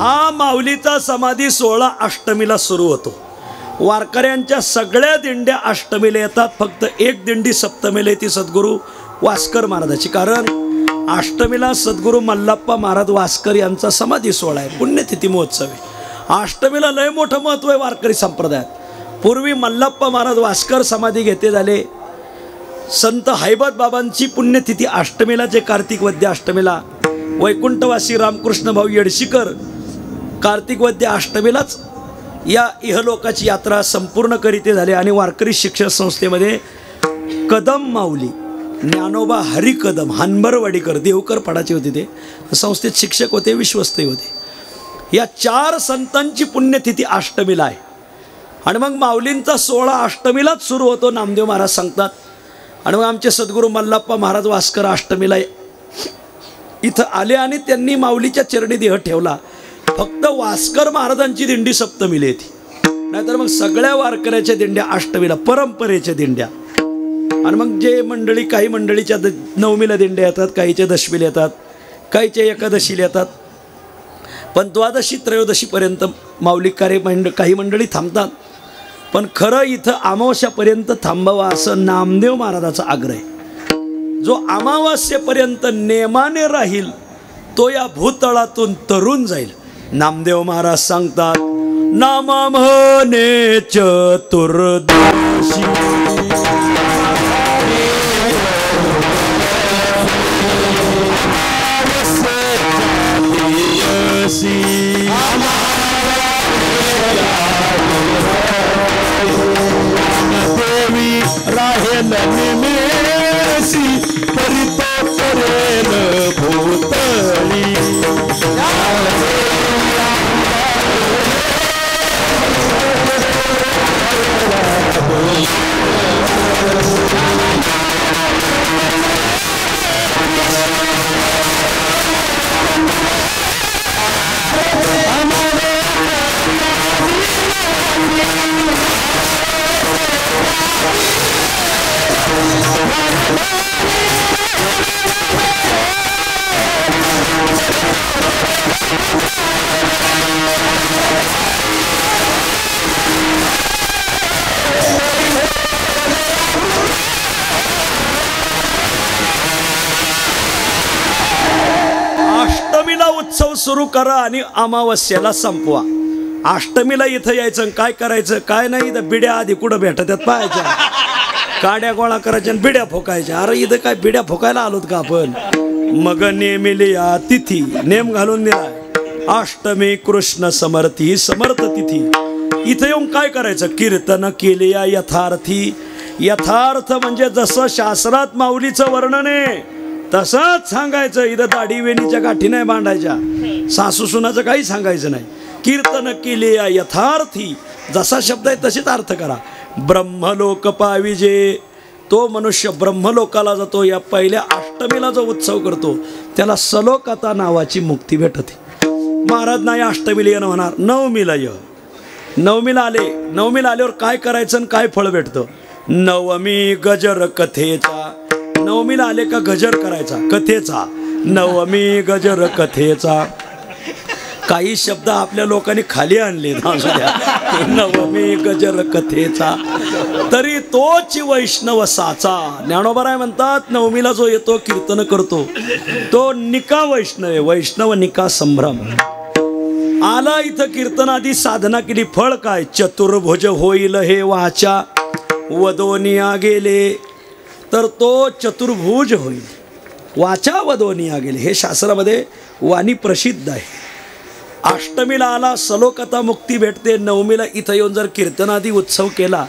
हा माऊलीचा समाधी सोहळा अष्टमीला सुरू होतो. वारकऱ्यांच्या सगळ्या दिंड्या अष्टमीला येतात. फक्त एक दिंडी सप्तमीला येते सद्गुरू वास्कर महाराजाची. कारण अष्टमीला सद्गुरू मल्लप्पा महाराज वास्कर यांचा समाधी सोहळा आहे, पुण्यतिथी महोत्सव आहे. अष्टमीला लय मोठं महत्त्व आहे वारकरी संप्रदायात. पूर्वी मल्लप्पा महाराज वास्कर समाधी घेते झाले. संत हैबत बाबांची पुण्यतिथी अष्टमीला, जे कार्तिक वद्य अष्टमीला. वैकुंठवासी रामकृष्ण भाऊ येडशीकर कार्तिक वद्य अष्टमीलाच या इहलोकाची यात्रा संपूर्ण करीते झाले. आणि वारकरी शिक्षण संस्थेमध्ये कदम माऊली ज्ञानोबा हरी कदम हनबरवाडीकर देवकर पडाचे होते. ते संस्थेत शिक्षक होते, विश्वस्तही होते. या 4 संतांची पुण्यतिथी अष्टमीला आहे. आणि मग माऊलींचा सोहळा अष्टमीलाच सुरू होतो, नामदेव महाराज सांगतात. आणि मग आमचे सद्गुरू मल्लप्पा महाराज वास्कर अष्टमीला इथं आले आणि त्यांनी माऊलीच्या चरणी देह ठेवला. फक्त वास्कर महाराजांची दिंडी सप्तमीला येते, नाहीतर मग सगळ्या वारकऱ्याच्या दिंड्या अष्टमीला, परंपरेच्या दिंड्या. आणि मग जे मंडळी, काही मंडळीच्या नवमीला दिंड्या येतात, काहीच्या दशमीला येतात, काहीच्या एकादशीला येतात. पण द्वादशी त्रयोदशीपर्यंत माऊली कार्य काही मंडळी थांबतात. पण खरं इथं अमावस्यापर्यंत थांबावा असं नामदेव महाराजाचा आग्रह आहे. जो अमावस्येपर्यंत नेमाने राहील तो या भूतळातून तरुण जाईल. नामदेव महाराज सांगतात, नामा म्हणे चतुर्दशी देवी राहेल निमेसी परितो करेल भूतळी. अष्टमीला उत्सव सुरू करा आणि अमावस्याला संपवा. अष्टमीला इथं यायचं, काय करायचं काय नाही. इथं बिड्या आधी कुठं भेटतात पाहायच्या, काड्या गोळा करायच्या आणि बिड्या फोकायच्या. अरे इथं काय बिड्या फोकायला आलोत का आपण? मग नेमिली या तिथी नेम घालून दिलाय. अष्टमी कृष्ण समर्थी समर्थ तिथी. इथं येऊन काय करायचं? कीर्तन केले या यथार्थी. यथार्थ म्हणजे जसं शास्त्रात माऊलीचं वर्णन आहे तसंच सांगायचं. इथं दाढी वेणीच्या गाठी नाही बांधायच्या, सासू सुनाचं काही सांगायचं नाही. कीर्तन केले या यथार्थी, जसा शब्द आहे तसेच अर्थ करा. ब्रह्मलोक पाविजे, तो मनुष्य ब्रह्मलोकाला जातो. या पहिल्या अष्टमीला जो उत्सव करतो त्याला सलोकता नावाची मुक्ती भेटते. महाराज नाही अष्टमीला येणं होणार, नवमीला ये. नवमीला आले, नवमीला आल्यावर काय करायचं आणि काय फळ भेटतं? नवमी गजर कथेचा. नवमीला आले का गजर करायचा कथेचा. नवमी गजर कथेचा. काही शब्द आपल्या लोकांनी खाली आणले, नवमी गजर कथेचा. तरी तोच वैष्णव साचा. ज्ञानोबराय म्हणतात, नवमीला जो येतो कीर्तन करतो तो निका वैष्णव आहे. वैष्णव निका संभ्रम. आला इथं कीर्तनादी साधना केली, फळ काय? चतुर्भुज होईल हे वाचा वदोनिया गेले. तर तो चतुर्भुज होईल. वाचा वदोनिया गेले हे शास्त्रामध्ये वाणी प्रसिद्ध आहे. अष्टमीला आला सलोकता मुक्ती भेटते. नवमीला इथं येऊन जर कीर्तनादी उत्सव केला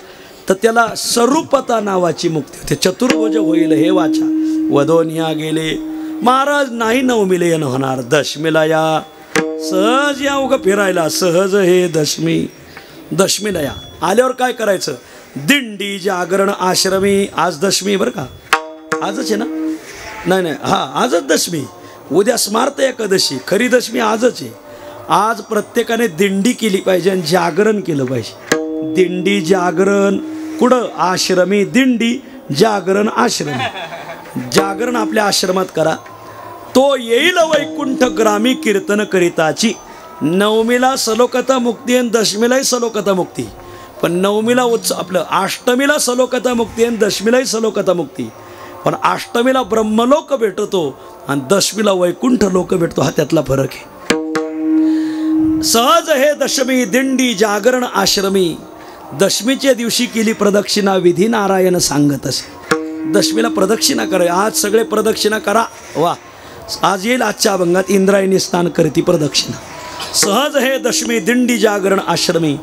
तर त्याला स्वरूपता नावाची मुक्ती होते. चतुर्भुज होईल हे वाचा वदोनिया गेले. महाराज नाही नवमीला येणं होणार, दशमीला या. सहज या उगं फिरायला, सहज हे दशमी. दशमीला या. आल्यावर काय करायचं? दिंडी जागरण आश्रमी. आज दशमी बरं का, आजच आहे ना? नाही हां आजच दशमी. उद्या स्मार्त एकादशी, खरी दशमी आजच आहे. आज प्रत्येकाने दिंडी केली पाहिजे आणि जागरण केलं पाहिजे. दिंडी जागरण कुठं? आश्रमी. दिंडी जागरण आश्रमी. जागरण आपल्या आश्रमात करा. तो येईल वैकुंठ ग्रामी कीर्तन करिताची. नवमीला सलोकता मुक्ती आणि दशमीलाही सलोकता मुक्ती. पण नवमीला आपलं अष्टमीला सलोकता मुक्ती आणि दशमीलाही सलोकता मुक्ती. पण अष्टमीला ब्रह्मलोक भेटतो आणि दशमीला वैकुंठ लोक भेटतो. हा त्यातला फरक आहे. सहज हे दशमी दिंडी जागरण आश्रमी. दशमीच्या दिवशी केली प्रदक्षिणा विधी नारायण सांगत असे. दशमीला प्रदक्षिणा करा. आज सगळे प्रदक्षिणा करा. वा, आज येईल आजच्या अभंगात इंद्रायणी स्नान करती प्रदक्षिणा. सहज हे दशमी दिंडी जागरण आश्रमी.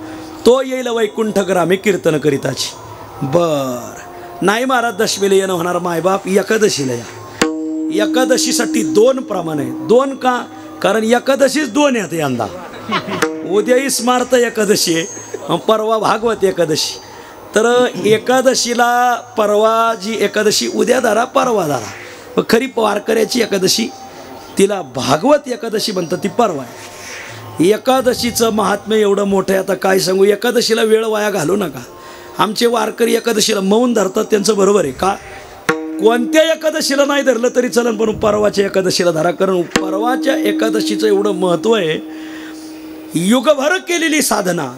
तो येईल वैकुंठ ग्रामी कीर्तन करिताची. बर नाही महाराज दशमीला येणं होणार मायबाप एकादशीला या. एकादशीसाठी 2 प्रमाण आहे. 2 का? कारण एकादशीच 2 आहेत यंदा. उद्याही स्मार्त एकादशी आहे, परवा भागवत एकादशी. तर एकादशीला परवा जी एकादशी उद्या धरा परवा धरा. खरी वारकऱ्याची एकादशी तिला भागवत एकादशी म्हणतात, ती परवा आहे. एकादशीचं महात्म्य एवढं मोठं आहे, आता काय सांगू. एकादशीला वेळ वाया घालू नका. आमचे वारकरी एकादशीला मौन धरतात, त्यांचं बरोबर आहे का? कोणत्या एकादशीला नाही धरलं तरी चलन, पण परवाच्या एकादशीला धरा. कारण परवाच्या एकादशीचं एवढं महत्त्व आहे. युगभर केलेली साधना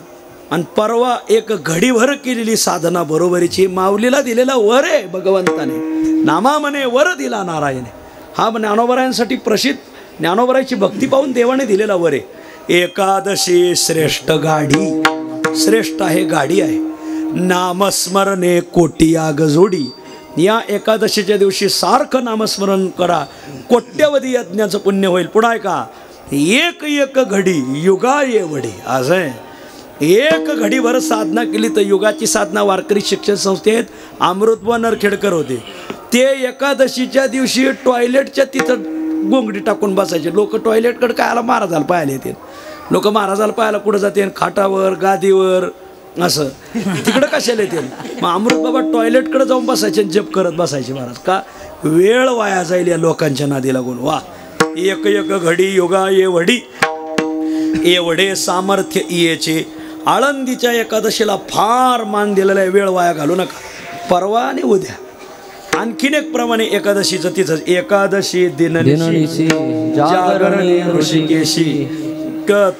आणि परवा एक घडीभर केलेली साधना बरोबरीची. माऊलीला दिलेला वर आहे भगवंताने. नामा म्हणे वर दिला नारायणे. हा ज्ञानोबरायांसाठी प्रसिद्ध. ज्ञानोबरायची भक्ती पाहून देवाने दिलेला वर आहे. एकादशी श्रेष्ठ गाडी. श्रेष्ठ आहे, गाडी आहे. नामस्मरणे कोटी आग जोडी. या एकादशीच्या दिवशी सारखं नामस्मरण करा. कोट्यवधी यज्ञाचं पुण्य होईल. पुन्हा का एक एक घडी युगा ये वडी. असं आहे. एक घडीभर साधना केली तर युगाची साधना. वारकरी शिक्षण संस्थेत अमृतबुवा नरखेडकर होते. ते एकादशीच्या दिवशी टॉयलेटच्या तिथं गोंगडी टाकून बसायचे. लोक टॉयलेटकडे कायला महाराजाला पाहायला येते. लोक महाराजाला पाहायला कुठं जाते? खाटावर, गादीवर, असं. तिकडं कशाला येते? मग अमृतबाबा टॉयलेटकडे जाऊन बसायचे, जप करत बसायचे महाराज. का? वेळ वाया जाईल या लोकांच्या नादी लागून. वा, एक एक घडी योगा ये वडी. एवढे सामर्थ्य येचे. आळंदीच्या एकादशीला फार मान दिलेला आहे. वेळ वाया घालू नका. परवा आणि उद्या आणखीन एक प्रमाणे एकादशीचं तिथं. एकादशी दिननिशी जागरणी ऋषिकेशी.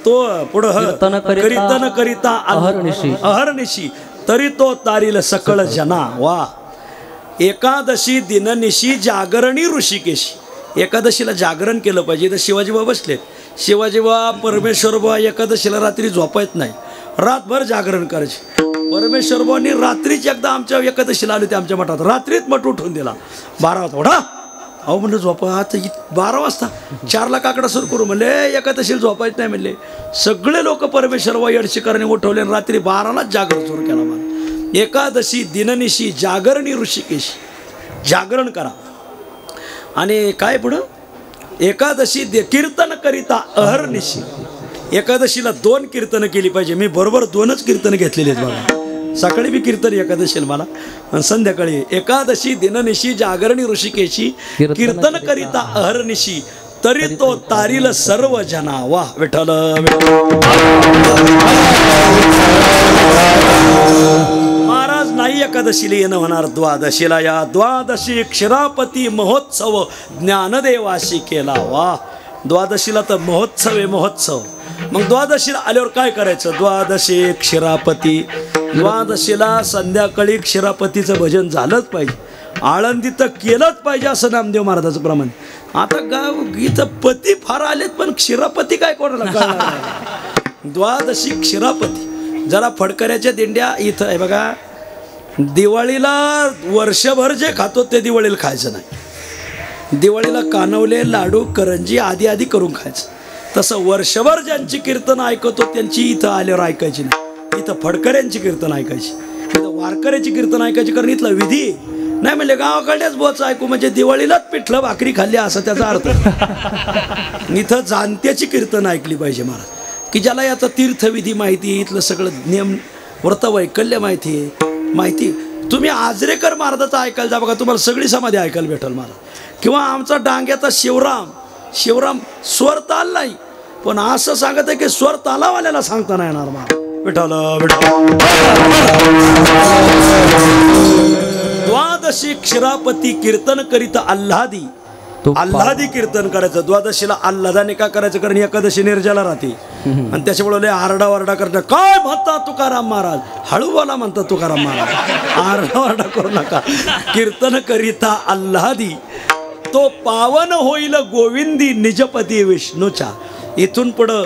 तो पुढं कीर्तन करिता अहर्निशी तरी तो तारील सकळ जना. वा, एकादशी दिननिशी जागरणी ऋषिकेशी. एकादशीला जागरण केलं पाहिजे. तर शिवाजीबा बसलेत. शिवाजीबा परमेश्वरबा एकादशीला रात्री झोपायत नाही, रातभर जागरण करायचे. परमेश्वरबानी रात्रीच एकदा आमच्या एकादशीला आले ते आमच्या मठात. रात्रीत मठ उठवून दिला. 12 वाजता उठा. अहो म्हणलं झोपा. आता 12 वाजता 4ला काकडा सुरू करू म्हणले. एकादशीला झोपायच नाही म्हणले. सगळे लोक परमेश्वरबा येडशीकरांनी उठवले आणि रात्री 12लाच जागरण सुरू केला. मला एकादशी दिननिशी जागरणी ऋषिकेशी. जागरण करा. आणि काय पुढं? एकादशी कीर्तन करिता अहर्निशी. एकादशीला 2 कीर्तनं केली पाहिजे. मी बरोबर 2च कीर्तन घेतलेली आहेत बघा. सकाळी बी कीर्तन एकादशीला मला आणि संध्याकाळी. एकादशी दिननिशी जागरणी ऋषिकेशी कीर्तन करिता अहर्निशी तरी तो तारील सर्व जना. वा विठ्ठल. महाराज नाही एकादशीला येणं होणार. द्वादशीला या. द्वादशी क्षीरापती महोत्सव ज्ञानदेवाशी केला. वा, द्वादशीला तर महोत्सव आहे, महोत्सव. मग द्वादशीला आल्यावर काय करायचं? द्वादशी क्षीरापती. द्वादशीला संध्याकाळी क्षीरापतीचं भजन झालंच पाहिजे. आळंदीत तर केलंच पाहिजे असं नामदेव महाराजाचं प्रमाण. आता गाव इथं पती फार आलेत पण क्षीरापती काय कोणाला कळणार? द्वादशी क्षीरापती. जरा फडकऱ्याच्या दिंड्या इथं आहे बघा. दिवाळीला वर्षभर जे खातो ते दिवाळीला खायचं नाही. दिवाळीला कानवले, लाडू, करंजी आदी आदी करून खायचं. तसं वर्षभर ज्यांची कीर्तन ऐकतो त्यांची इथं आल्यावर ऐकायची नाही. इथं फडकऱ्यांची कीर्तन ऐकायची, इथं वारकऱ्याची कीर्तन ऐकायची. कारण इथला विधी नाही म्हणले गावाकडल्याच बोच ऐकू म्हणजे दिवाळीलाच पिठलं भाकरी खाल्ली असं त्याचा अर्थ. इथं जाणत्याची कीर्तन ऐकली पाहिजे महाराज. की ज्याला याचा तीर्थविधी माहिती, इथलं सगळं नियम व्रतवैकल्य माहिती आहे. तुम्ही आजरेकर महाराजाचं ऐकायला जा बघा, तुम्हाला सगळी समाधी ऐकायला भेटेल महाराज. किंवा आमचा डांग्याचा शिवराम स्वर ताल नाही पण असं सांगत आहे की स्वर तालावाल्याला सांगता नाही येणार महाराज. विठ्ठल विठ्ठल. द्वादशी क्षीरापती कीर्तन करीत आल्हादी. आल्हादी कीर्तन करायचं. द्वादशीला आल्हादाने का करायचं, कारण एकादशी निर्जला राहते आणि त्याच्यामुळे आरडाओरडा करतात. काय म्हणतात तुकाराम महाराज, हळू बोला म्हणतात तुकाराम महाराज, आरडाओरडा करू नका. कीर्तन करिता आल्हादी तो पावन होईल गोविंदी निजपदी विष्णूच्या. इथून पुढं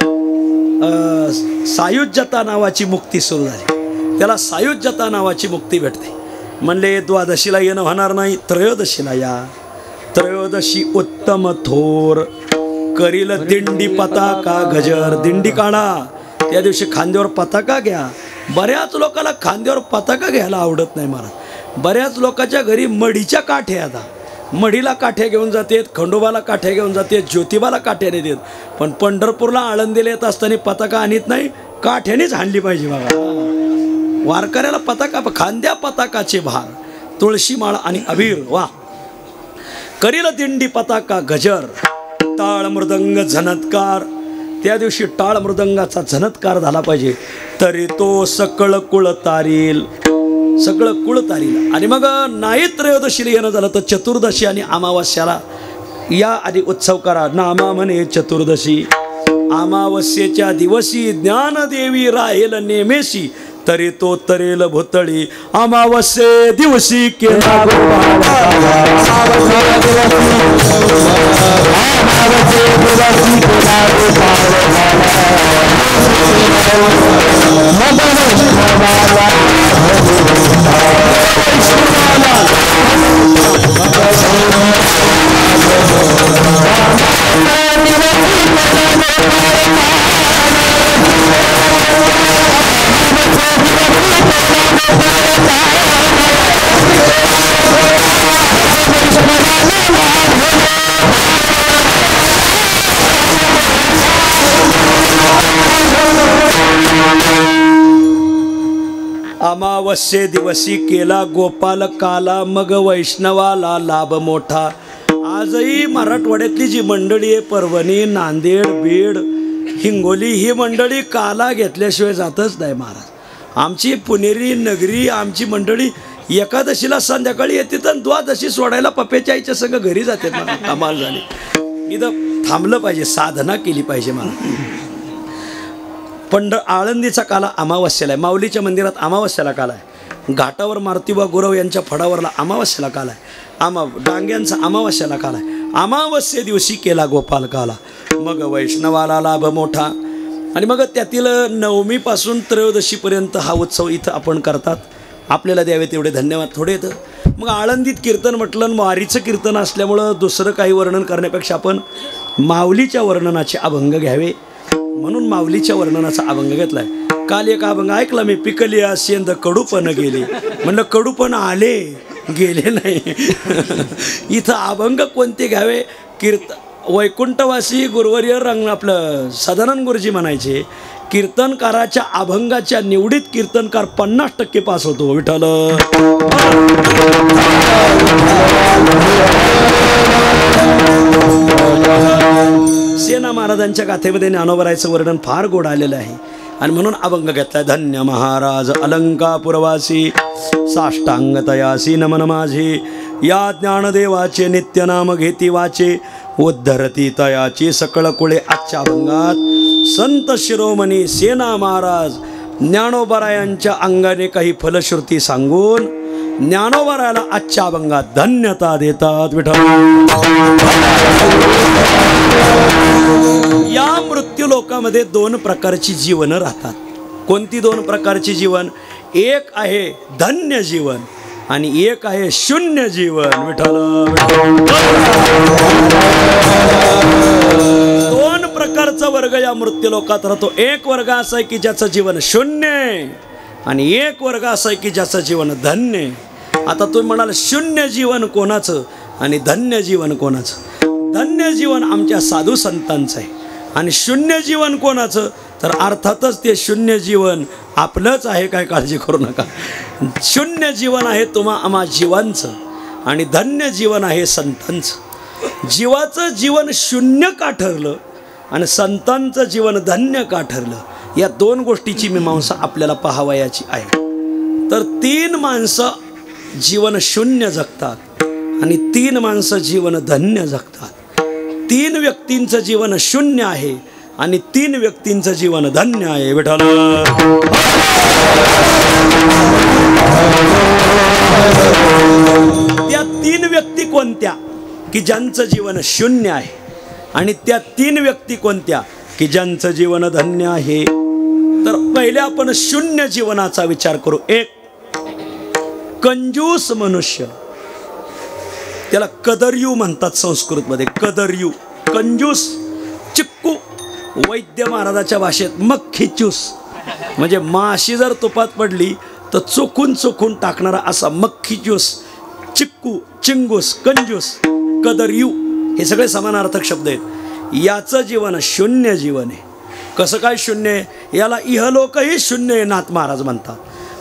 सायुज्यता नावाची मुक्ती सुरू झाली. त्याला सायुज्यता नावाची मुक्ती भेटते. म्हणले द्वादशीला येणं होणार नाही, त्रयोदशीला या. त्रयोदशी उत्तम थोर करील दिंडी पताका गजर. दिंडी काढा, त्या दिवशी खांद्यावर पताका घ्या. बऱ्याच लोकांना खांद्यावर पताका घ्यायला आवडत नाही महाराज. बऱ्याच लोकांच्या घरी मढीच्या काठ्या, आता मढीला काठ्या घेऊन जातात, खंडोबाला काठ्या घेऊन जातात, ज्योतिबाला काठ्याने देत. पण पंढरपूरला आळंदीला येत असताना पताका आणत नाही, काठ्यानेच हाणली पाहिजे बघा. वारकऱ्याला पताका, खांद्या पताकाचे भार, तुळशी माळ आणि अबीर. वा. करील दिंडी पताका गजर, टाळ मृदंग झनत्कार. त्या दिवशी टाळ मृदंगाचा झनत्कार झाला पाहिजे. तरी तो सकळ कुळ तारील, सगळं कुळ तारील. आणि मग नाही त्रयोदशीला येणं झालं तर चतुर्दशी आणि अमावस्याला या आधी उत्सव करा. नामा म्हणे चतुर्दशी, अमावस्येच्या दिवशी ज्ञानदेवी राहील नेमेशी. तरी तो तरेल भुतळी, अमावस्ये दिवशी केला अमावस्ये दिवशी केला गोपाल काला, मग वैष्णवाला लाभ मोठा. आजही मराठवाड्यातली जी मंडळी आहे, परभणी, नांदेड, बीड, हिंगोली, ही मंडळी काला घेतल्याशिवाय जातच नाही महाराज. आमची पुणेरी नगरी, आमची मंडळी एकादशीला संध्याकाळी येते तर द्वादशी सोडायला पप्याच्या आईच्या संग घरी जाते. मला कमाल झाली. इथं थांबलं पाहिजे, साधना केली पाहिजे मला. आळंदीचा काला अमावस्याला आहे, माऊलीच्या मंदिरात अमावस्याला काला आहे, घाटावर मारुतीबा गुरव यांच्या फडावरला अमावस्याला काला आहे, डांग्यांचा अमावस्याला काला आहे. अमावस्ये दिवशी केला गोपाल काला, मग वैष्णवाला लाभ मोठा. आणि मग त्यातील नवमीपासून त्रयोदशीपर्यंत हा उत्सव इथं आपण करतात. आपल्याला द्यावे तेवढे धन्यवाद. थोडे येतं. मग आळंदीत कीर्तन म्हटलं, वारीचं कीर्तन असल्यामुळं दुसरं काही वर्णन करण्यापेक्षा आपण माऊलीच्या वर्णनाचे अभंग घ्यावे, म्हणून माऊलीच्या वर्णनाचा अभंग घेतलाय. काल एक अभंग ऐकला मी, पिकली असेंद कडूपण गेले. म्हणलं कडूपण आले गेले नाही. इथं अभंग कोणते घ्यावे? वैकुंठवासी गुरुवर्य आपलं सदानंद गुरुजी म्हणायचे, कीर्तनकाराच्या अभंगाच्या निवडीत कीर्तनकार 50% पास होतो. विठ्ठल सेना महाराजांच्या गाथेमध्ये ज्ञानोबरायचं वर्णन फार गोड आलेलं आहे आणि म्हणून अभंग घेतलाय. धन्य महाराज अलंकापुरवासी, साष्टांग तयासी नमन माझे. या ज्ञानदेवाचे नित्यनाम घेती वाचे, उद्धरती तयाची सकळ कुळे. आजच्या अभंगात संत शिरोमणी सेना महाराज ज्ञानोबरायांच्या अंगाने काही फलश्रुती सांगून ज्ञानोबरायाला आजच्या अभंगात धन्यता देतात. विठ्ठल या मृत्यू लोकामध्ये 2 प्रकारची जीवनं राहतात. कोणती 2 प्रकारची जीवन? एक आहे धन्य जीवन आणि एक आहे शून्य जीवन. विठ्ठल 2 प्रकारचा वर्ग या मृत्यू लोकात राहतो. एक वर्ग असा आहे की ज्याचं जीवन शून्य आणि एक वर्ग असा आहे की ज्याचं जीवन धन्य. आता तुम्ही म्हणाल शून्य जीवन कोणाचं आणि धन्य जीवन कोणाचं? धन्य जीवन आमच्या साधू संतांचं आहे आणि शून्य जीवन कोणाचं? तर अर्थातच ते शून्य जीवन आपलंच आहे, काय काळजी करू नका. शून्य जीवन आहे आम्हा जीवांचं आणि धन्य जीवन आहे संतांचं. जीवाचं जीवन शून्य का ठरलं आणि संतांचं जीवन धन्य का ठरलं, या 2 गोष्टीची मीमांसा आपल्याला पाहावयाची आहे. तर 3 माणसं जीवन शून्य जगतात आणि 3 माणसं जीवन धन्य जगतात. 3 व्यक्तींचं जीवन शून्य आहे आणि 3 व्यक्तींचं जीवन धन्य आहे. विठ्ठल त्या 3 व्यक्ती कोणत्या की ज्यांचं जीवन शून्य आहे आणि त्या 3 व्यक्ती कोणत्या की ज्यांचं जीवन धन्य आहे. तर पहिले आपण शून्य जीवनाचा विचार करू. एक कंजूस मनुष्य, त्याला कदर्यू म्हणतात संस्कृतमध्ये. कदर्यू, कंजूस, चिक्कू. वैद्य महाराजाच्या भाषेत मक्खीचूस, म्हणजे माशी जर तुपात पडली तर चोखून टाकणारा असा मक्खीचूस, चिक्कू, चिंगूस, कंजूस, कदर्यू हे सगळे समानार्थक शब्द आहेत. याचं जीवन शून्य जीवन आहे. कसं काय शून्य आहे? याला इहलोकही शून्य आहे नाथ महाराज म्हणतात,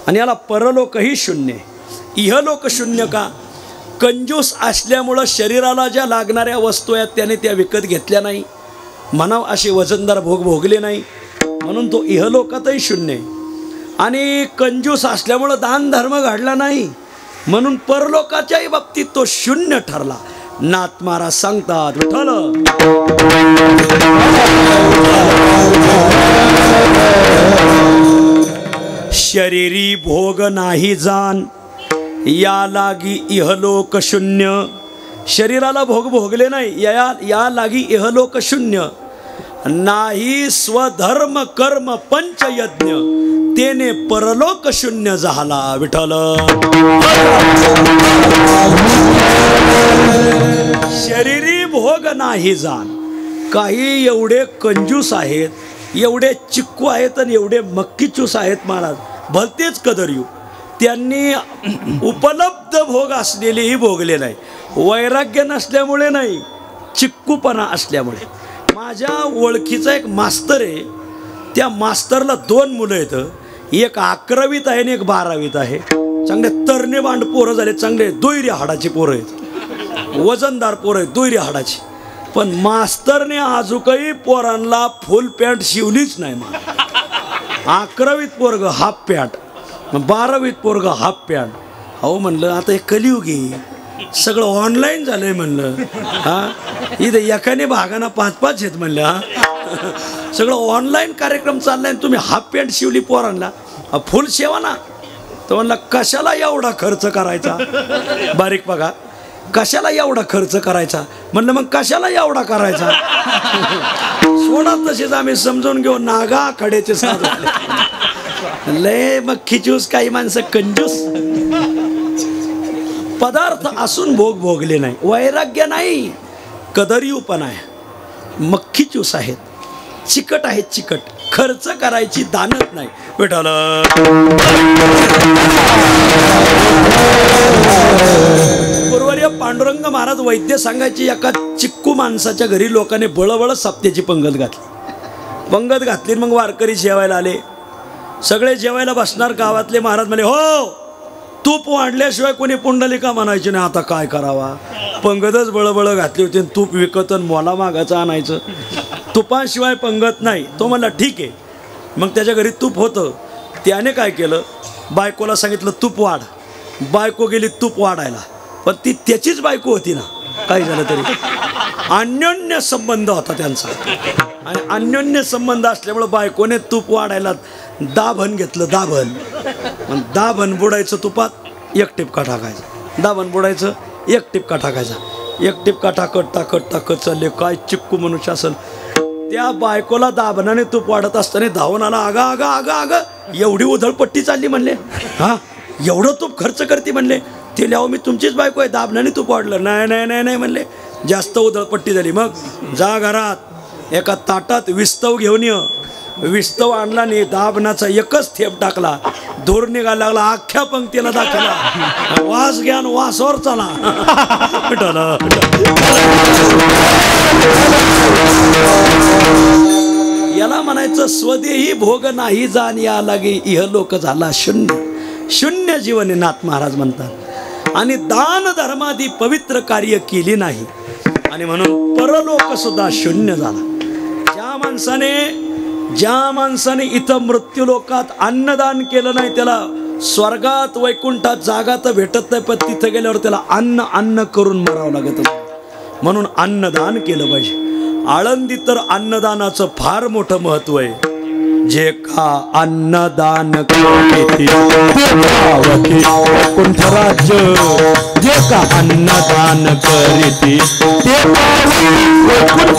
आणि याला परलोकही शून्य आहे. इहलोक शून्य का? कंजूस असल्यामुळं शरीराला ज्या लागणाऱ्या वस्तू आहेत त्याने त्या विकत घेतल्या नाही, म्हणाव असे वजनदार भोग भोगले नाही, म्हणून तो इहलोकातही शून्य आहे. आणि कंजूस असल्यामुळं दान धर्म घडला नाही, म्हणून परलोकाच्याही बाबतीत तो शून्य ठरला. नाथ महाराज सांगतात, विठ्ठल शरीरी भोग नाही जाण, या लागी इहलोक शून्य. शरीराला भोग भोगले नाही, या लागी इहलोक शून्य. नाही स्वधर्म कर्म पंचयज्ञ, तेने परलोक शून्य झाला. विठ्ठल शरीरी भोग नाही जाण. काही एवढे कंजूस आहेत, एवढे चिक्कू आहेत आणि एवढे मक्कीचूस आहेत महाराज, भलतेच कदर्यू. त्यांनी उपलब्ध भोग असलेलेही भोगले नाही. वैराग्य नसल्यामुळे नाही, चिक्कूपणा असल्यामुळे. माझ्या ओळखीचा एक मास्तर आहे, त्या मास्तरला 2 मुलं आहेत. एक 11वीत आहे आणि एक 12वीत आहे. चांगले तरणे बांड पोरं झाले, चांगले दुहेरी हाडाची पोरं आहेत, वजनदार पोरं आहेत, दुहेरी हाडाची. पण मास्तरने आजूकही पोरांना फुल पॅन्ट शिवलीच नाही. मग 11वीत पोरग हाफ पॅन्ट, 12वीत पोरग हाफ पॅन्ट. अहो म्हणलं आता हे कलियुगी सगळं ऑनलाईन झालंय म्हणलं. हां, इथं एकाने भागाना 5-5 आहेत म्हणलं. हां, सगळं ऑनलाईन कार्यक्रम चाललाय, तुम्ही हाफ पॅन्ट शिवली पोरांना, फुल शेवा ना. तर म्हणला कशाला एवढा खर्च करायचा? बारीक बघा, कशाला एवढा खर्च करायचा? म्हणलं मग कशाला एवढा करायचा? सोडा तसेच आम्ही समजून घेऊ. नागा खड्याचे साधले लय मग खिचूस. काही माणसं कंजूस, पदार्थ असून भोग भोगले नाही, वैराग्य नाही, कदर्यू पण आहे, मक्खीचूस आहेत, चिकट आहेत, चिकट. खर्च करायची दानत नाही. विठ्ठल गुरुवर्य पांडुरंग महाराज वैद्य सांगायचे, एका चिक्कू माणसाच्या घरी लोकांनी बळबळ सप्त्याची पंगत घातली. पंगत घातली, मग वारकरी जेवायला आले. सगळे जेवायला बसणार. गावातले महाराज म्हणे, हो तूप वाढल्याशिवाय कोणी पुंडलिका म्हणायची नाही. आता काय करावा? पंगतच बळबळ घातली होती, तूप विकत मोला मागायचं आणायचं, तुपाशिवाय पंगत नाही. तो म्हणला ठीक आहे. मग त्याच्या घरी तूप होतं. त्याने काय केलं, बायकोला सांगितलं तूप वाढ. बायको गेली तूप वाढायला, पण ती त्याचीच बायको होती ना. काही झालं तरी अन्योन्य संबंध होता त्यांचा, आणि अन्योन्य संबंध असल्यामुळे बायकोने तूप वाढायला दाभण घेतलं. दाभण बुडायचं तुपात, 1 टिपका टाकायचा. दाभण बुडायचं, 1 टिपका टाकायचा. 1 टिपका टाकत चालले. काय चिक्कू मनुष्य असेल. त्या बायकोला दाभणाने तूप वाढत असताना धावून आला. आगा एवढी उधळपट्टी चालली म्हणले. हा, एवढं तूप खर्च करते म्हणले. ते लिहावं मी तुमचीच बायको आहे, दाभणाने तूप वाढलं. नाही म्हणले, जास्त उधळपट्टी झाली. मग जा घरात एका ताटात विस्तव घेऊन ये. विस्तव आणला नाही, दाभणाचा एकच थेप टाकला, धूर निघायला लागला, अख्ख्या पंक्तीला दाखवला. वास घ्या, वासावर चला. याला म्हणायचं स्वदेही भोग नाही जाण, या लागे इहलोक झाला शून्य. शून्य जीवन नाथ महाराज म्हणतात. आणि दान धर्मादी पवित्र कार्य केली नाही, आणि म्हणून परलोक सुद्धा शून्य झाला. ज्या माणसाने इथं मृत्यूलोकात अन्नदान केलं नाही, त्याला स्वर्गात वैकुंठात जागा तर भेटत नाही, पण तिथं गेल्यावर त्याला अन्न अन्न करून मरावं लागत, म्हणून अन्नदान केलं पाहिजे. आळंदी तर अन्नदानाचं फार मोठं महत्व आहे. जे का अन्नदान करीती वैकुंठ राज्य, जे का अन्नदान करीती ते वैकुंठ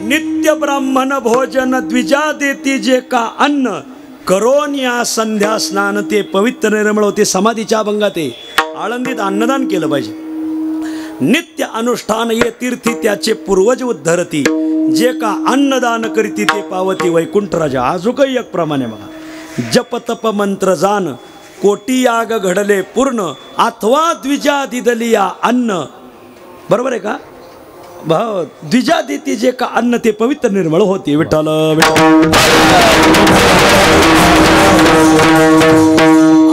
नित्य ब्राह्मण भोजन द्विजा देती जे का अन्न, करोन या संध्या स्नान ते पवित्र निर्मळ होते. समाधीच्या अभंगात आळंदीत अन्नदान केलं पाहिजे. नित्य अनुष्ठान ये तीर्थी त्याचे पूर्वज उद्धरती, जे का अन्नदान करीती ते पावती वैकुंठ राजा. अजूनही एक प्रमाणे बघा, जप तप मंत्र जान कोटी याग घडले पूर्ण, अथवा द्विजा दिदलिया अन्न. बरोबर आहे का भाव? द्विजा देती जे का अन्न ते पवित्र निर्मळ होते. विठ्ठल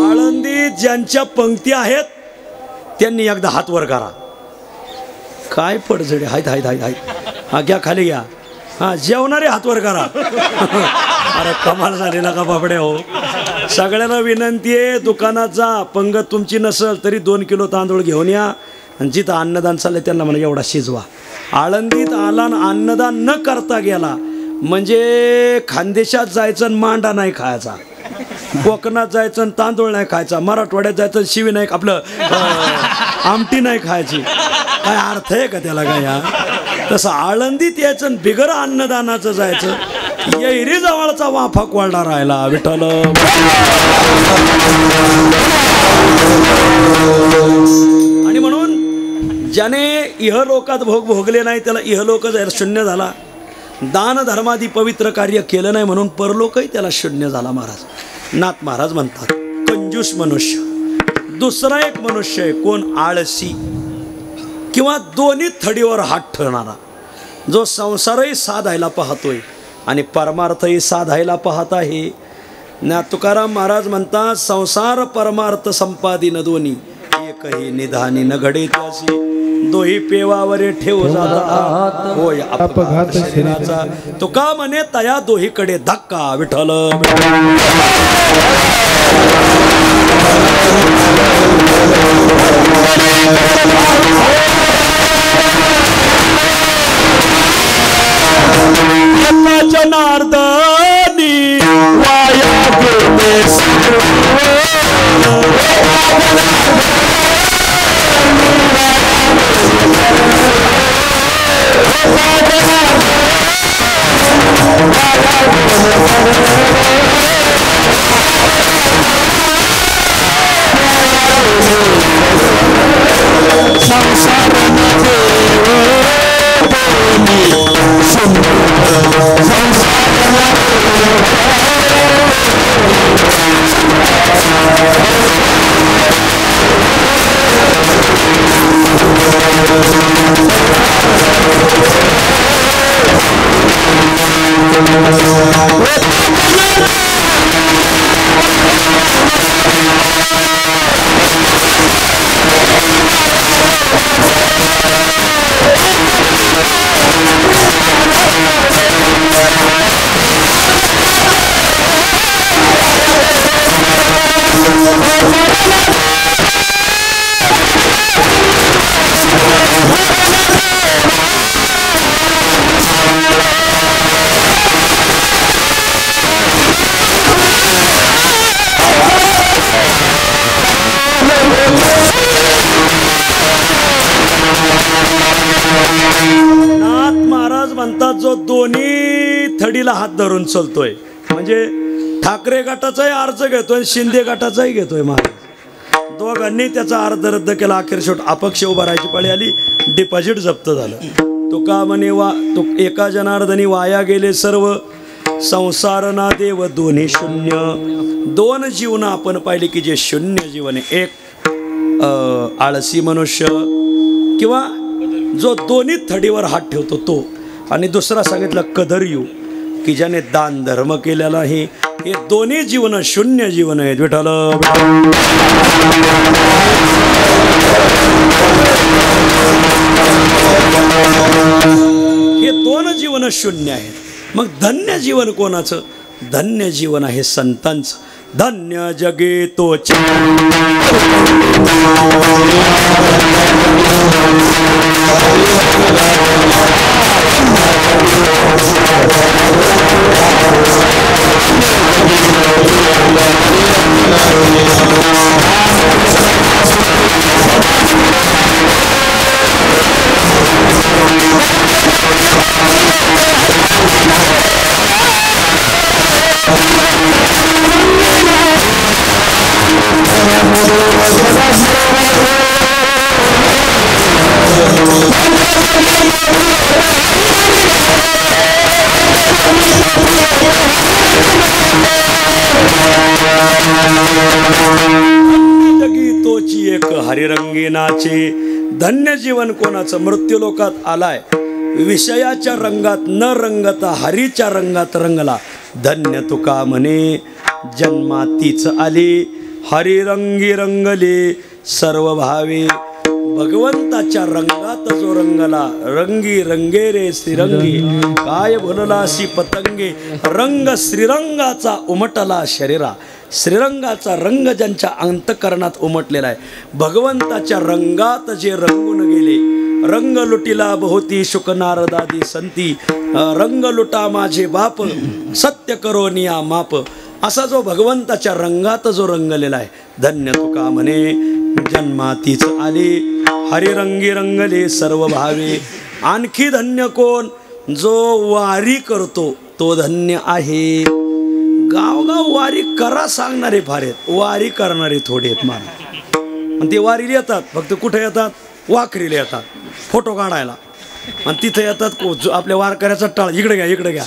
आळंदीत ज्यांच्या पंक्ती आहेत त्यांनी एकदा हात वर करा. काय पडझडे आहेत आहेत आहेत आहेत. हा घ्या खाली घ्या. हा जेवणारे हात वर करा. अरे कमाल झालेला का बापडे हो. सगळ्यांना विनंती आहे, दुकानात जा, पंगत तुमची नसेल तरी 2 किलो तांदूळ घेऊन या, आणि जिथं अन्नदान चाललंय त्यांना म्हणा एवढा शिजवा. आळंदीत आला अन्नदान न करता गेला म्हणजे खानदेशात जायचं आणि मांडा नाही खायचा, कोकणात जायचं आणि तांदूळ नाही खायचा, मराठवाड्यात जायचं शिवी नाही, आपलं आमटी नाही खायची. काय अर्थ आहे का त्याला काय? तसं आळंदीत यायचं आणि बिगर अन्नदानाचं जायचं. येरी जवळचा वाफा कोरडा राहिला. विठ्ठल आणि म्हणून ज्याने इहलोकात भोग भोगले नाही त्याला इहलोक शून्य झाला. दान धर्मादी पवित्र कार्य केलं नाही म्हणून परलोकही त्याला शून्य झाला. महाराज नाथ महाराज म्हणतात, कंजूस मनुष्य. दुसरा एक मनुष्य आहे कोण? आळसी किंवा दोन्ही थडीवर हात ठेवणारा, जो संसारही साधायला पाहतोय आणि परमार्थही साधायला पाहत आहे. ना तुकाराम महाराज म्हणतात, संसार परमार्थ संपादिन दोन्ही एकही निधानी न घडे त्यासी, दोही पेवावरे ठेव जाता होय अपघात शरीराचा. तुका म्हणे तया दोहीकडे धक्का. विठ्ठल जनार्दनी वाया गेले थडीला हात धरून चलतोय. म्हणजे ठाकरे गटाचाही अर्ज घेतोय, शिंदे गटाचाही घेतोय महाराज. दोघांनी त्याचा अर्ज रद्द केला. अखेर शेवट अपक्ष उभा राहायची पाळी आली. डिपॉझिट जप्त झालं. तुका म्हणे तो एका जनार्दनी वाया गेले सर्व संसार ना देव दोन्ही शून्य. दोन जीवन आपण पाहिले की जे शून्य जीवन आहे. एक आळसी मनुष्य किंवा जो दोन्ही थडीवर हात ठेवतो तो, आणि दुसरा सांगितलं कदर्यू की ज्याने दान धर्म केलेला आहे. हे दोन्ही जीवन शून्य जीवन आहेत. विठ्ठल हे दोन जीवन शून्य आहेत. मग धन्य जीवन कोणाचं? धन्य जीवन आहे संतांचं. धन्य जगे तोच तोची एक हरिरंगी नाचे. धन्य जीवन कोणाचं? मृत्यूलोकात आलाय, विषयाच्या रंगात न रंगता हरीच्या रंगात रंगला. धन्य तुका म्हणे जन्मातीच आले, हरिरंगी रंगले सर्व भावे. भगवंताच्या रंगात जो रंगला, रंगी रंगे रे श्रीरंगी, काय बोललासी पतंगे. रंग श्रीरंगाचा उमटला शरीरा. श्रीरंगाचा रंग ज्यांच्या अंतकरणात उमटलेला आहे, भगवंताच्या रंगात जे रंगून गेले. रंग लुटिला बहुती शुक नारदादी संती, रंग लुटा माझे बाप सत्य करोनिया माप. असा जो भगवंताच्या रंगात जो रंगलेला आहे, धन्य तुका म्हणे जन्मातीच आले, हरिरंगी रंगले सर्व भावे. आणखी धन्य कोण? जो वारी करतो तो धन्य आहे. गावगाव वारी करा सांगणारे फार आहेत, वारी करणारे थोडे आहेत मला. ते वारीला येतात, फक्त कुठे येतात? वाखरीला येतात फोटो काढायला. आणि तिथे येतात आपल्या वारकऱ्याचा टाळ, इकडे घ्या इकडे घ्या,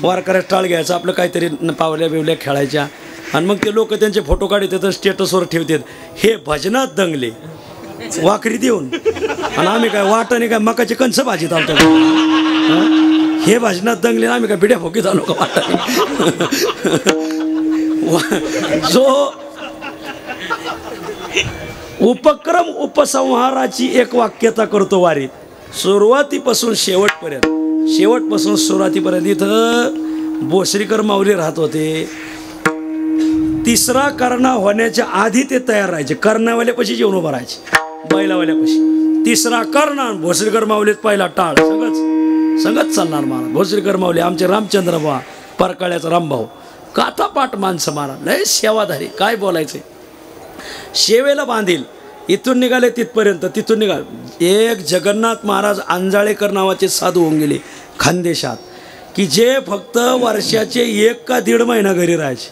वारकऱ्याचा टाळ घ्यायचा, आपलं काहीतरी पावल्या बिवल्या खेळायच्या. आणि मग ते लोक त्यांचे फोटो काढतात, स्टेटसवर ठेवतात. हे भजनात दंगले वाकरी देऊन, आणि आम्ही काय वाटाने काय मकाची कंच भाजीत आलतो. हे भजनात दंगले, आम्ही काय बिड्या फोकीत आलो का वाटाने. जो उपक्रम उपसंहाराची एक वाक्यता करतो वारीत, सुरुवातीपासून शेवटपासून सुरुवातीपर्यंत. इथं भोसरीकर माऊली राहत होते. तिसरा करणा होण्याच्या आधी ते तयार राहायचे. कर्णावाल्यापाशी जेवण उभं राहायचे, बैलावाल्यापाशी. तिसरा करणा, भोसरीकर माऊलीत पहिला टाळ. संगत चालणार महाराज. भोसरीकर माऊली आमचे रामचंद्र बा, परकाळ्याचा रामभाऊ, काथापाठ माणसं महाराज, लय सेवाधारी. काय बोलायचे, शेवेला बांधील. इथून निघाले तिथपर्यंत, तिथून निघाले. एक जगन्नाथ महाराज अंजाळेकर नावाचे साधू होऊन गेले खानदेशात, की जे फक्त वर्षाचे 1 का 1.5 महिना घरी राहायचे,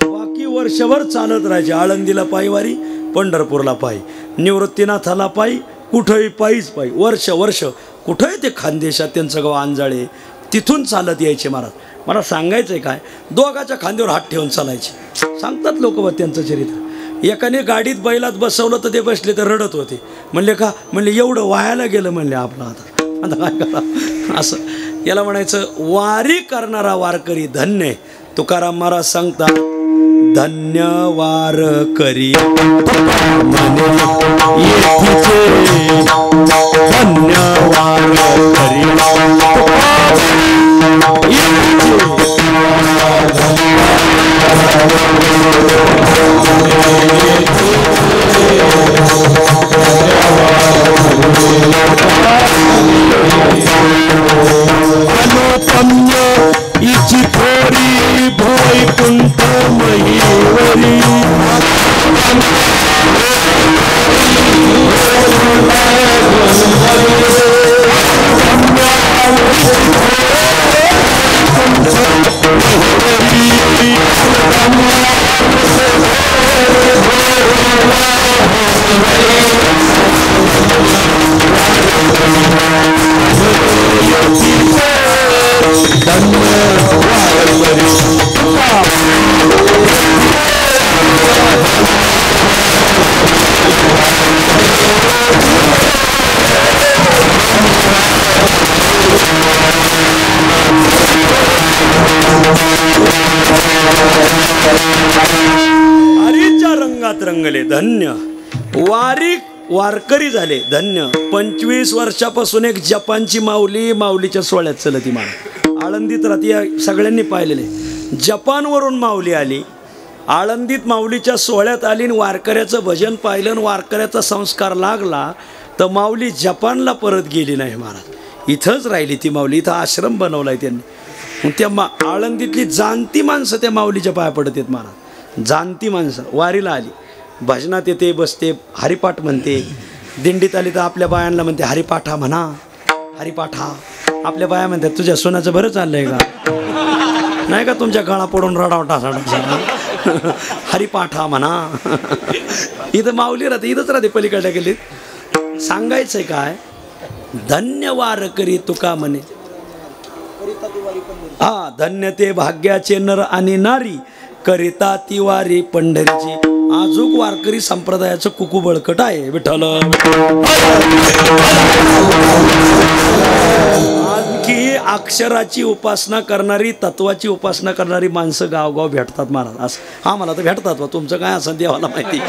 बाकी वर्षभर चालत राहायचे. आळंदीला पायवारी, पंढरपूरला पायी, निवृत्तीनाथाला पायी, कुठंही पायीच पायी. वर्ष कुठंही ते खानदेशात त्यांचं गाव अंजाळे, तिथून चालत यायचे महाराज. मला सांगायचं आहे काय, दोघाच्या खांद्यावर हात ठेवून चालायचे. सांगतात लोक बा त्यांचं चरित्र. एकाने गाडीत बैलात बसवलं तर ते बसले तर रडत होते. म्हणले का? म्हणले एवढं वायाला गेलं म्हणले आपलं, आता काय करा. असं याला म्हणायचं वारी करणारा वारकरी धन्य. तुकाराम महाराज सांगतात, धन्य वारकरी धन्य वारकरी. अनुपम्य इची थोरी भोई कुंठ महीवरी. हरीच्या रंगात रंगले धन्य, वारकरी झाले धन्य. 25 वर्षापासून एक जपानची माऊलीच्या सोहळ्यात चलती मला आळंदीत राहते, सगळ्यांनी पाहिलेले. जपानवरून माऊली आली, आळंदीत माऊलीच्या सोहळ्यात आली आणि वारकऱ्याचं भजन पाहिलं आणि वारकऱ्याचा संस्कार लागला तर माऊली जपानला परत गेली नाही महाराज, इथंच राहिली ती माऊली. इथं आश्रम बनवलाय त्यांनी. मग त्या आळंदीतली जाणती माणसं त्या माऊलीच्या पाया पडत आहेत महाराज. जाणती माणसं वारीला आली, भजनात येते, बसते, हरिपाठ म्हणते. दिंडीत आली तर आपल्या बायांना म्हणते हरिपाठा म्हणा, हरिपाठा. आपल्या बाया म्हणतात तुझ्या सोन्याचं बरं चाललंय का, नाही का तुमच्या गळा पडून रडावटा साडा हरिपाठा म्हणा. इथं माऊली राहते, इथंच राहते, पलीकडे गेली. सांगायचंय काय, धन्य वारकरी तुका म्हणे. हा, धन्य ते भाग्याचे नर आणि नारी, करिता ती वारी पंढरीची. आजूक वारकरी संप्रदायाचं कुकू बळकट आहे. विठ्ठल आणखी अक्षराची उपासना करणारी, तत्वाची उपासना करणारी माणसं गावगाव भेटतात महाराज. असं हा, मला तर भेटतात वा, तुमचं काय असं देवाला माहिती.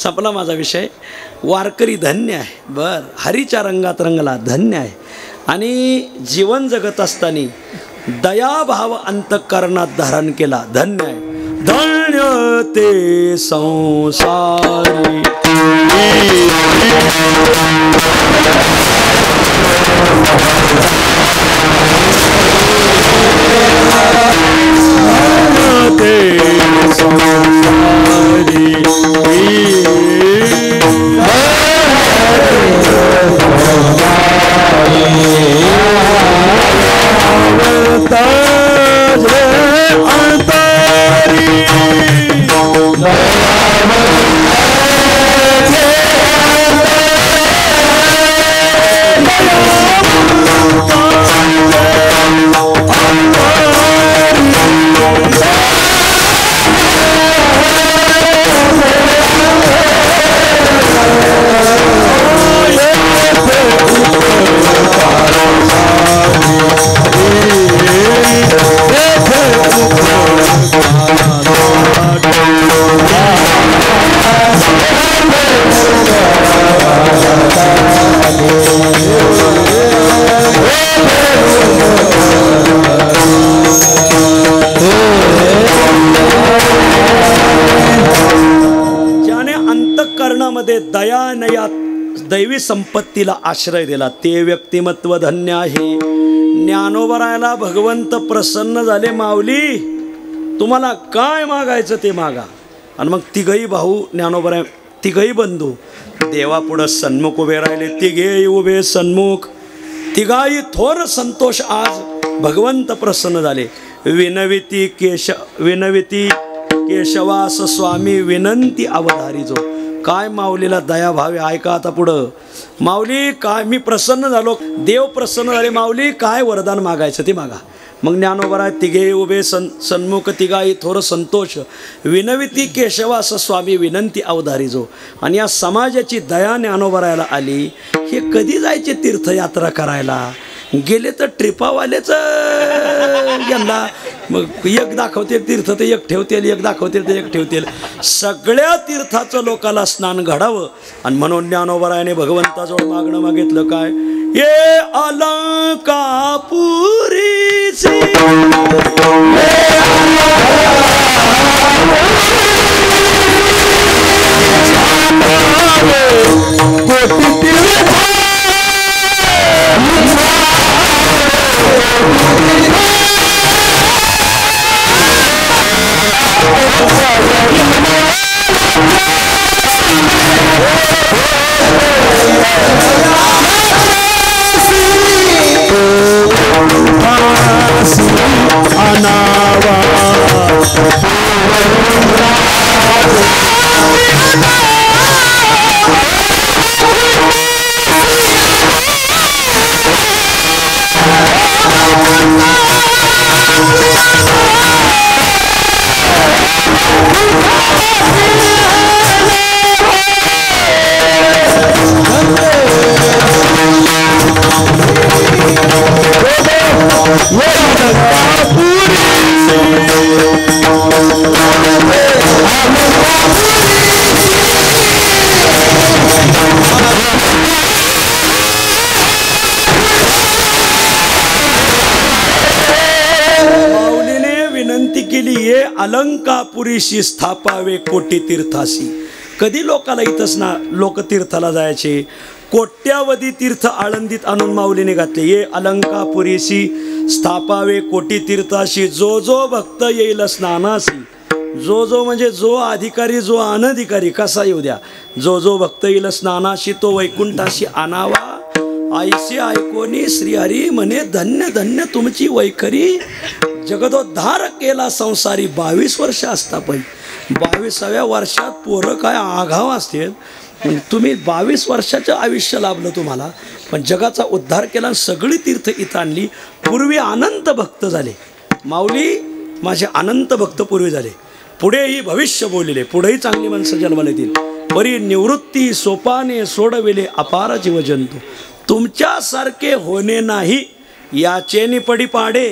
संपला माझा विषय. वारकरी धन्य आहे. बर, हरीच्या रंगात रंगला धन्य आहे. आणि जीवन जगत असताना दयाभाव अंतःकरणात धारण केला धन्य आहे. धन्य ते संसारी ते संसारी दयानयात दैवी संपत्तीला आश्रय दिला ते व्यक्तिमत्व धन्य आहे. ज्ञानोबरायला भगवंत प्रसन्न झाले, माऊली तुम्हाला काय मागायचं ते मागा. आणि मग तिघही भाऊ ज्ञानोबराय, तिघही बंधू देवापुढं सन्मुख उभे राहिले. तिघे उभे सन्मुख, तिघाही थोर संतोष. आज भगवंत प्रसन्न झाले. विनविती केशवास स्वामी विनंती अवधारी जो. काय माऊलीला दया भावे. ऐका आता पुढं. माऊली काय मी प्रसन्न झालो, देव प्रसन्न झाले, माऊली काय वरदान मागायचं ते मागा. मग ज्ञानोबराय तिघे उभे सन्मुख, तिघाही थोर संतोष. विनविती केशवास स्वामी विनंती अवधारी जो. आणि या समाजाची दया ज्ञानोबरायला आली. हे कधी जायचे तीर्थयात्रा करायला, गेले तर ट्रिपावालेच यांना मग एक दाखवतील तीर्थ ते एक ठेवतील, एक दाखवतील ते एक ठेवतील. सगळ्या तीर्थाचं लोकाला स्नान घडावं. आणि म्हणून ज्ञानोबरायाने भगवंताजवळ मागणं मागितलं काय, ये अलंकापुरीचे See विनंती केली, ये अलंकापुरीशी स्थापावे कोटी तीर्थाशी. कधी लोकाला इथंच ना लोक तीर्थाला जायचे. कोट्यावधी तीर्थ आळंदीत आणून माऊलीने घातले. ये अलंकापुरीशी स्थापावे कोटी तीर्थाशी, जो जो भक्त येईल स्नानासी. जो जो म्हणजे जो अधिकारी जो अनधिकारी कसा येऊ द्या, जो जो भक्त येईल स्नानाशी तो वैकुंठाशी आणावा. आईशी ऐकोनी श्रीहरी म्हणे धन्य धन्य तुमची वैखरी. जगदोद्धार केला संसारी. 22 वर्ष असता पण 22व्या वर्षात पोरं काय आघाव असते. तुम्ही 22 वर्षाचं आयुष्य लाभलं तुम्हाला, पण जगाचा उद्धार केला. सगळी तीर्थ इथं आणली. पूर्वी अनंत भक्त झाले. माऊली माझे अनंत भक्त पूर्वी झाले. पुढेही भविष्य बोलले. पुढेही चांगली माणसं जन्माला येतील. परी निवृत्ती सोपाने सोडविले अपार जीवजंतू. तुमच्यासारखे होणे नाही याचे निपडी पाडे.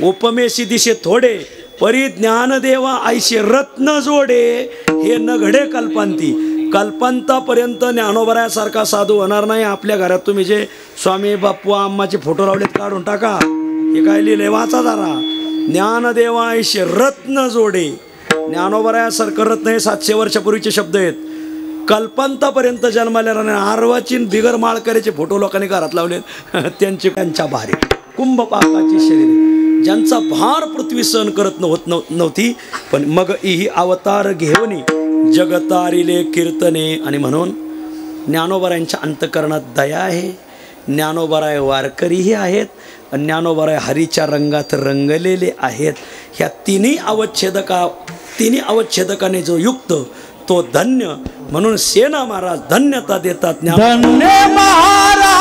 उपमेशी दिशे थोडे परी ज्ञानदेवा आईशे रत्न जोडे. हे न घडे कल्पांती. कल्पांतापर्यंत ज्ञानोबरायासारखा साधू होणार नाही. आपल्या घरात तुम्ही जे स्वामी बाप्पू अम्माचे फोटो लावलेत काढून टाका. हे काय लिहिले वाचा जरा. ज्ञानदेवा आईशे रत्न जोडे. ज्ञानोबरायासारखं रत्न हे 700 वर्षापूर्वीचे शब्द आहेत. कल्पांतापर्यंत जन्माला राहणार आरवाचीन बिगर माळकरीचे फोटो लोकांनी घरात लावलेत. त्यांच्या भारी कुंभपाकाची शरीर ज्यांचा भार पृथ्वी सहन करत नव्हती. पण मग ही अवतार घेऊनी जगतारिले कीर्तने. आणि म्हणून ज्ञानोबरायांच्या अंतकरणात दया आहे. ज्ञानोबराय वारकरीही आहेत. ज्ञानोबराय हरीच्या रंगात रंगलेले आहेत. ह्या तिन्ही अवच्छेदकाने जो युक्त तो धन्य. म्हणून सेना महाराज धन्यता देतात. धन्य महाराज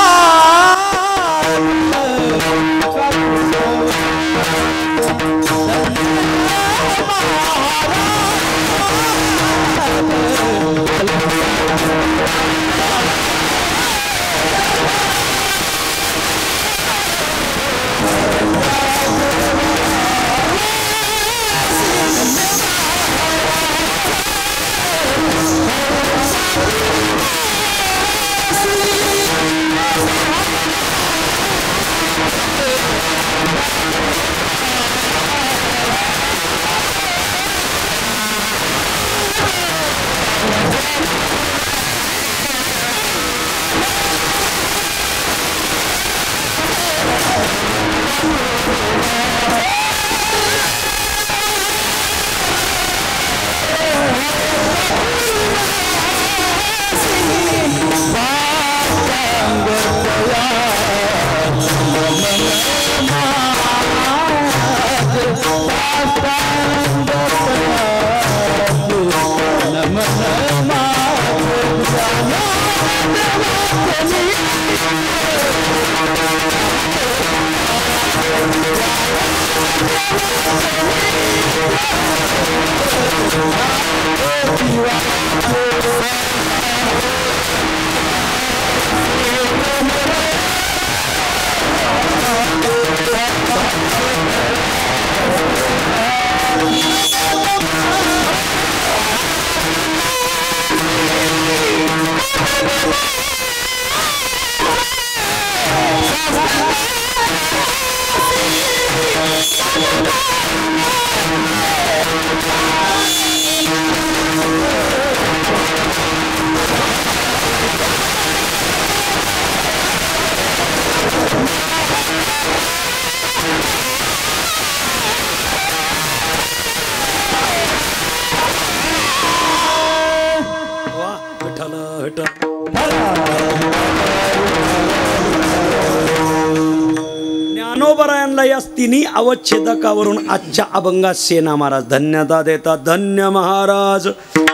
ज्ञानोबरायांना या तिन्ही अवच्छेदकावरून आजच्या अभंगात सेना महाराज धन्यता देतात. धन्य महाराज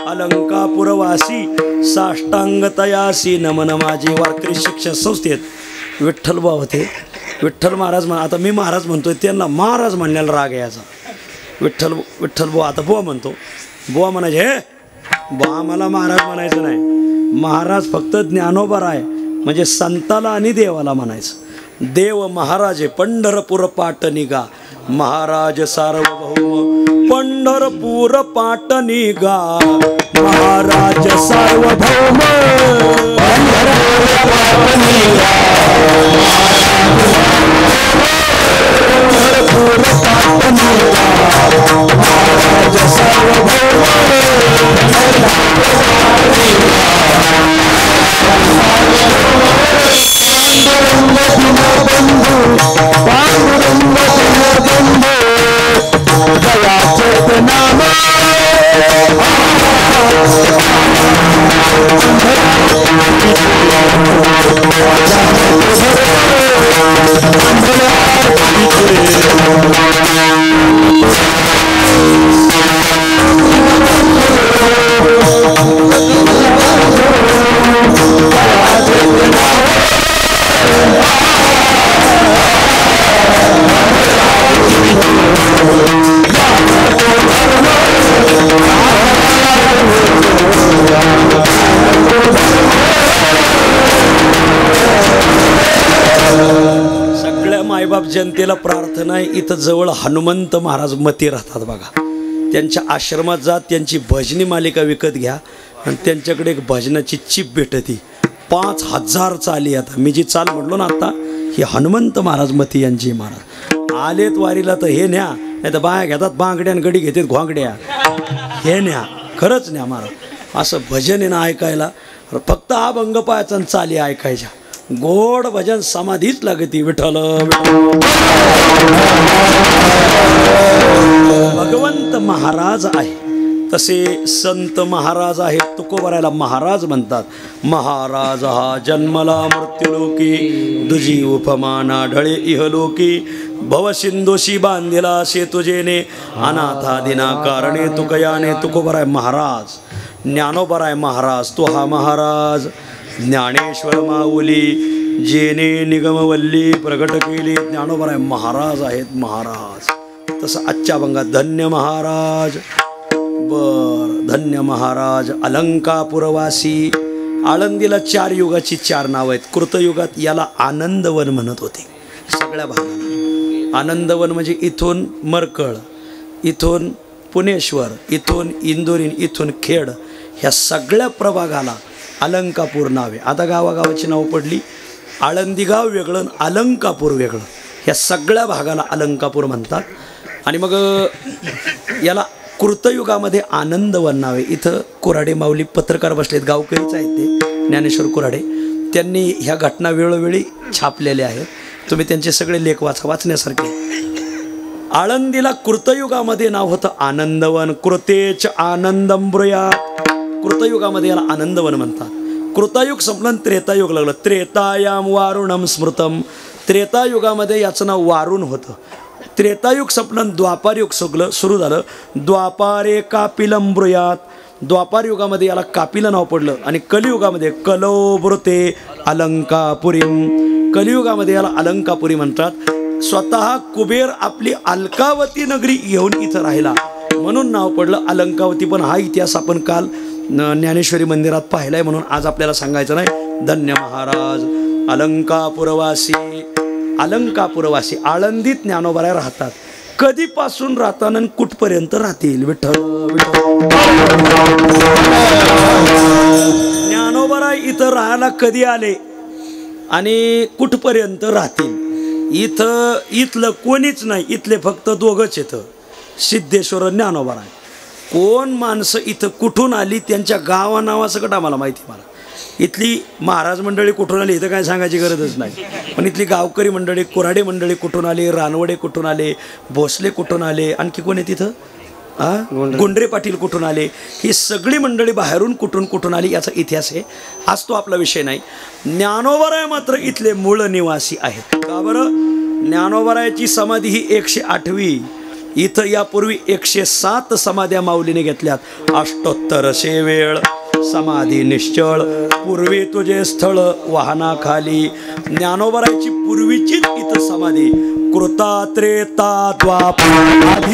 अलंकापुरवासी साष्टांग तयासी नमन माझे. वारकरी शिक्षण संस्थेत विठ्ठल बुवा होते. विठ्ठल महाराज आता मी महाराज म्हणतोय, त्यांना महाराज म्हणण्याला राग यायचा. विठ्ठल बुवा आता बुवा म्हणतो. बुवा म्हणायचे हे बुवा मला महाराज म्हणायचं नाही. महाराज फक्त ज्ञानोबराय म्हणजे संताला आणि देवाला म्हणायचं. देव महाराजे पंढरपूर पाट निघा महाराज सार्वभौम पंढरपूर पाट निघा महाराज सार्वभौम महाराज सार्वभौम मायबाप जनतेला प्रार्थना आहे. इथं जवळ हनुमंत महाराज मती राहतात बघा. त्यांच्या आश्रमात जा, त्यांची भजनी मालिका विकत घ्या आणि त्यांच्याकडे एक भजनाची चिप भेटती. 5000 चाली. आता मी जी चाल म्हटलो ना आता, ही हनुमंत महाराज मती यांची. महाराज आलेत वारीला तर हे न्या, नाही तर बाया घेतात बांगड्या आणि गडी घेतात घोंगड्या. हे न्या, खरंच न्या महाराज. असं भजन आहे ना ऐकायला, फक्त अभंग पायाचा आणि चाली ऐकायच्या. गोड भजन समाधीच लागती. विठ्ठल भगवंत महाराज आहे. तसे संत महाराज आहेत. तुकोबरायला महाराज म्हणतात. महाराज हा जन्मला मृत्यूलोकी दुजी उपमाना ढळे इहलोकी भवसिंधोशी बांधिला सेतुजेने अनाथादिना कारणे तुकयाने. तुकोबराय महाराज. ज्ञानोबराय महाराज. तो हा महाराज ज्ञानेश्वर माऊली जेने निगमवल्ली प्रगट केली. ज्ञानोबराय महाराज आहेत. महाराज तसं आजच्या अभंगात धन्य महाराज. धन्य महाराज अलंकापुरवासी. आळंदीला 4 युगाची 4 नावं आहेत. कृतयुगात याला आनंदवन म्हणत होते. सगळ्या भागाला आनंदवन म्हणजे इथून मरकळ, इथून पुणेश्वर, इथून इंदोरी, इथून खेड, ह्या सगळ्या प्रभागाला अलंकापूर नावे. आता गावागावाची नावं पडली. आळंदी गाव वेगळं, अलंकापूर वेगळं. ह्या सगळ्या भागाला अलंकापूर म्हणतात. आणि मग याला कृतयुगामध्ये आनंदवन नावे. इथं कुऱ्हाडे माऊली पत्रकार बसलेत, गावकरीच आहेत ते, ज्ञानेश्वर कुऱ्हाडे. त्यांनी ह्या घटना वेळोवेळी छापलेल्या आहेत. तुम्ही त्यांचे सगळे लेख वाचा, वाचण्यासारखे. आळंदीला कृतयुगामध्ये नाव होतं आनंदवन. कृतेच आनंदम ब्रूयात. कृतयुगामध्ये याला आनंदवन म्हणतात. कृतयुग संपलं, त्रेतायुग लागलं. त्रेतायाम वारुणम स्मृतम. त्रेतायुगामध्ये याचं नाव वारुण होतं. त्रेतायुग संपलं, द्वापारयुग सुरू झालं. द्वापारे कापिलम ब्रूयात. द्वापार युगामध्ये याला कापिलं नाव पडलं. आणि कलियुगामध्ये कलोबृते अलंकापुरीम. कलियुगामध्ये याला अलंकापुरी म्हणतात. स्वतः कुबेर आपली अलकावती नगरी घेऊन इथं राहिला म्हणून नाव पडलं अलंकावती. पण हा इतिहास आपण काल ज्ञानेश्वरी मंदिरात पाहिलाय म्हणून आज आपल्याला सांगायचं नाही. धन्य महाराज अलंकापुरवासी. अलंकापुरवासी आळंदीत ज्ञानोबराय राहतात. कधीपासून राहतात आणि कुठपर्यंत राहतील? विठ्ठल ज्ञानोबराय इथं राहायला कधी आले आणि कुठपर्यंत राहतील? इथलं कोणीच नाही. इथले फक्त दोघंच येतं, सिद्धेश्वर ज्ञानोबराय. कोण माणसं इथं कुठून आली त्यांच्या गावा नावासकट आम्हाला माहिती. मला इथली महाराज मंडळी कुठून आली इथं काय सांगायची गरजच नाही. पण इथली गावकरी मंडळी, कोराडे मंडळी कुठून आले, रानवडे कुठून आले, भोसले कुठून आले, आणखी कोण आहे तिथं, गुंडरे पाटील कुठून आले, ही सगळी मंडळी बाहेरून कुठून आली याचा इतिहास आहे. आज तो आपला विषय नाही. ज्ञानोबराय मात्र इथले मूळ निवासी आहेत. का बरं? ज्ञानोबरायाची समाधी ही 108वी. इथं यापूर्वी 107 समाध्या माऊलीने घेतल्यात. 78 वेळ समाधी निश्चळ. पूर्वी तुझे स्थळ वाहनाखाली. ज्ञानोबरायची पूर्वीचीच इथं समाधी. कृता त्रेता द्वापार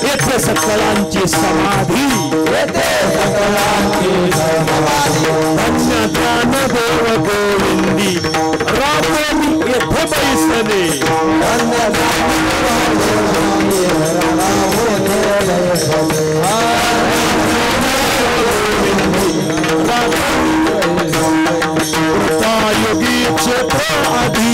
येथे सकलांची समाधी. धन्य ज्ञानदेव योगी क्षेत्र आधी